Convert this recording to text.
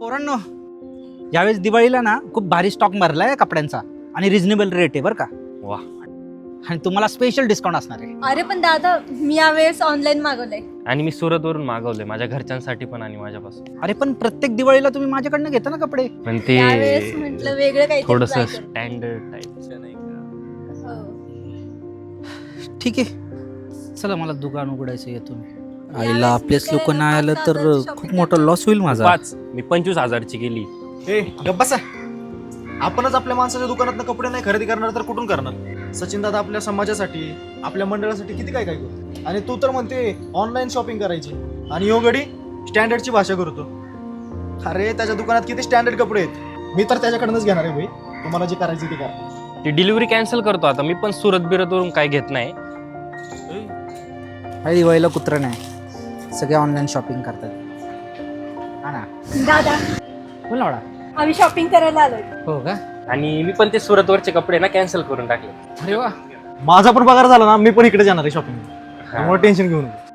पोरांनो, यावेळेस दिवाळीला ना खूप भारी स्टॉक मारलाय कपड्यांचा आणि रिझनेबल रेट आहे बरं का. वा. आणि तुम्हाला स्पेशल डिस्काउंट असणार आहे. अरे पण दादा, मी यावेळेस ऑनलाईन मागवलंय. आणि मी सुरतवरून मागवले माझ्या घरच्यांसाठी पण आणि माझ्यापासून. अरे पण प्रत्येक दिवाळीला तुम्ही माझ्याकडनं घेता ना कपडे. पण ते यावेळेस म्हटलं वेगळं काहीतरी थोडस try करू. स्टँडर्ड टाईपचं नाही का. हो. ठीक आहे, चला मला दुकान उघडायचं येतो मी. यावेळेस आईला आपलेच लोक करायला नाही आलं 5,000 तर ची खूप shopping मोठा लॉस होईल माझा. 5 मी 25,000ची गेली. ए गप्पा, आपणच आपल्या माणसाच्या दुकानात कपडे नाही खरेदी करणार तर कुठून करणार? सचिन दादा आपल्या समाजासाठी, आपल्या मंडळासाठी किती काय काय करतो. आणि तू तर म्हणते ऑनलाईन शॉपिंग करायची, आणि यो गडी स्टँडर्डची भाषा करतो. अरे त्याच्या दुकानात किती स्टँडर्ड कपडे आहेत. मी तर त्याच्याकडनंच घेणार आहे भाई. तुम्हाला जे करायचं ते करा. ती डिलिव्हरी कॅन्सल करतो आता मी पण. सुरत बिरतवरून काय घेत नाही. काही दिवाळीला कुत्र नाही, सगळे ऑनलाईन शॉपिंग करतात. हा ना, दादा, बोल ना वाडा. आम्ही शॉपिंग करायला आलोय. हो का? आणि मी पण ते सुरतवरचे कपडे ना कॅन्सल करून टाकले. अरे वा. माझा पण पगार झाला ना, मी पण इकडे जाणार आहे शॉपिंग. त्यामुळे टेन्शन घेऊ नको.